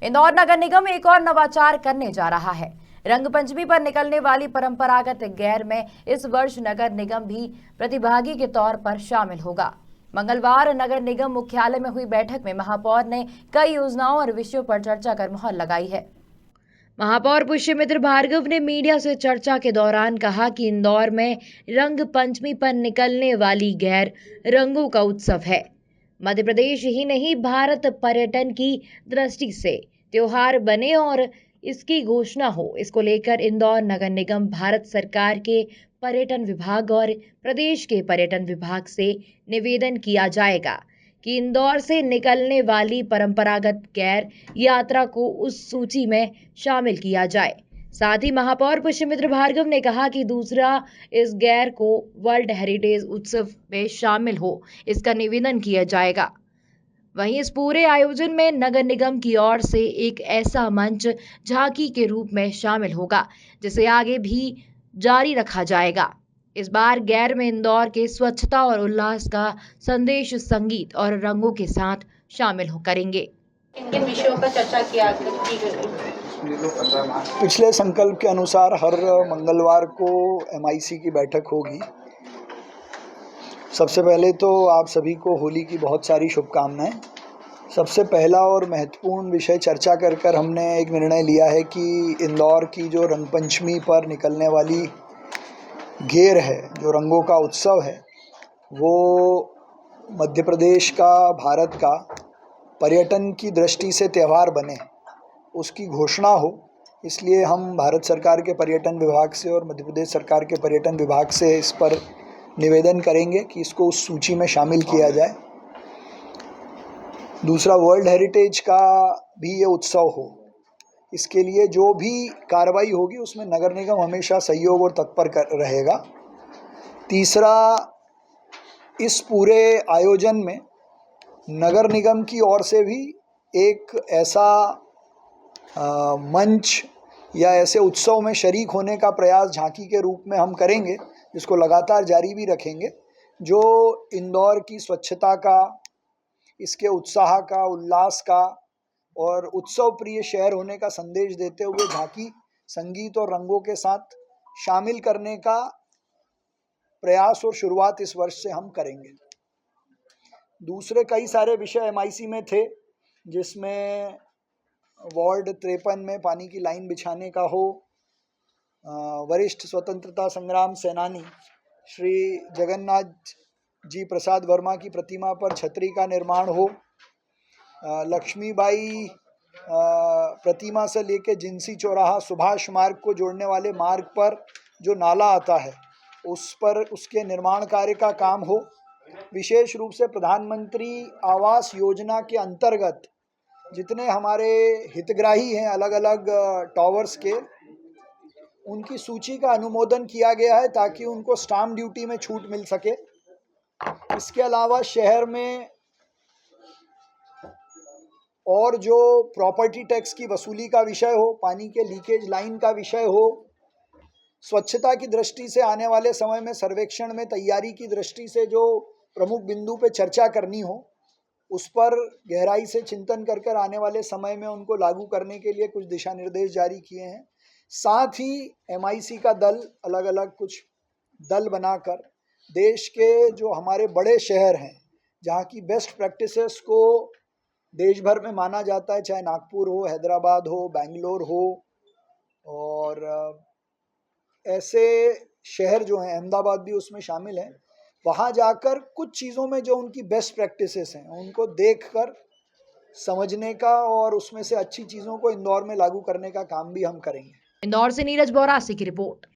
इंदौर नगर निगम एक और नवाचार करने जा रहा है। रंगपंचमी पर निकलने वाली परंपरागत गैर में इस वर्ष नगर निगम भी प्रतिभागी के तौर पर शामिल होगा। मंगलवार नगर निगम मुख्यालय में हुई बैठक में महापौर ने कई योजनाओं और विषयों पर चर्चा कर मुहर लगाई है। महापौर पुष्यमित्र भार्गव ने मीडिया से चर्चा के दौरान कहा कि इंदौर में रंग पंचमी पर निकलने वाली गैर रंगों का उत्सव है। मध्य प्रदेश ही नहीं, भारत पर्यटन की दृष्टि से त्योहार बने और इसकी घोषणा हो, इसको लेकर इंदौर नगर निगम भारत सरकार के पर्यटन विभाग और प्रदेश के पर्यटन विभाग से निवेदन किया जाएगा कि इंदौर से निकलने वाली परंपरागत गैर यात्रा को उस सूची में शामिल किया जाए। साथ ही महापौर पुष्यमित्र भार्गव ने कहा कि दूसरा, इस गैर को वर्ल्ड हेरिटेज उत्सव में शामिल हो, इसका निवेदन किया जाएगा। वहीं इस पूरे आयोजन में नगर निगम की ओर से एक ऐसा मंच झांकी के रूप में शामिल होगा, जिसे आगे भी जारी रखा जाएगा। इस बार गैर में इंदौर के स्वच्छता और उल्लास का संदेश संगीत और रंगों के साथ शामिल हो करेंगे। किन विषयों पर चर्चा की गई? पिछले संकल्प के अनुसार हर मंगलवार को MIC की बैठक होगी। सबसे पहले तो आप सभी को होली की बहुत सारी शुभकामनाएं। सबसे पहला और महत्वपूर्ण विषय चर्चा कर हमने एक निर्णय लिया है कि इंदौर की जो रंगपंचमी पर निकलने वाली गेर है, जो रंगों का उत्सव है, वो मध्य प्रदेश का, भारत का पर्यटन की दृष्टि से त्यौहार बने, उसकी घोषणा हो। इसलिए हम भारत सरकार के पर्यटन विभाग से और मध्य प्रदेश सरकार के पर्यटन विभाग से इस पर निवेदन करेंगे कि इसको उस सूची में शामिल किया जाए। दूसरा, वर्ल्ड हेरिटेज का भी ये उत्सव हो, इसके लिए जो भी कार्रवाई होगी उसमें नगर निगम हमेशा सहयोग और तत्पर रहेगा। तीसरा, इस पूरे आयोजन में नगर निगम की ओर से भी एक ऐसा मंच या ऐसे उत्सव में शरीक होने का प्रयास झांकी के रूप में हम करेंगे, जिसको लगातार जारी भी रखेंगे, जो इंदौर की स्वच्छता का, इसके उत्साह का, उल्लास का और उत्सव प्रिय शहर होने का संदेश देते हुए झांकी संगीत और रंगों के साथ शामिल करने का प्रयास और शुरुआत इस वर्ष से हम करेंगे। दूसरे कई सारे विषय MIC में थे, जिसमें वार्ड 53 में पानी की लाइन बिछाने का हो, वरिष्ठ स्वतंत्रता संग्राम सेनानी श्री जगन्नाथ जी प्रसाद वर्मा की प्रतिमा पर छतरी का निर्माण हो, लक्ष्मीबाई प्रतिमा से लेके जिंसी चौराहा सुभाष मार्ग को जोड़ने वाले मार्ग पर जो नाला आता है, उस पर उसके निर्माण कार्य का काम हो। विशेष रूप से प्रधानमंत्री आवास योजना के अंतर्गत जितने हमारे हितग्राही हैं अलग अलग टावर्स के, उनकी सूची का अनुमोदन किया गया है ताकि उनको स्टाम्प ड्यूटी में छूट मिल सके। इसके अलावा शहर में और जो प्रॉपर्टी टैक्स की वसूली का विषय हो, पानी के लीकेज लाइन का विषय हो, स्वच्छता की दृष्टि से आने वाले समय में सर्वेक्षण में तैयारी की दृष्टि से जो प्रमुख बिंदु पे चर्चा करनी हो, उस पर गहराई से चिंतन कर आने वाले समय में उनको लागू करने के लिए कुछ दिशा निर्देश जारी किए हैं। साथ ही MIC का दल अलग अलग कुछ दल बनाकर देश के जो हमारे बड़े शहर हैं, जहाँ की बेस्ट प्रैक्टिसेस को देश भर में माना जाता है, चाहे नागपुर हो, हैदराबाद हो, बेंगलोर हो, और ऐसे शहर जो हैं, अहमदाबाद भी उसमें शामिल है, वहाँ जाकर कुछ चीज़ों में जो उनकी बेस्ट प्रैक्टिसेस हैं उनको देखकर समझने का और उसमें से अच्छी चीज़ों को इंदौर में लागू करने का काम भी हम करेंगे। इंदौर से नीरज बोरासी की रिपोर्ट।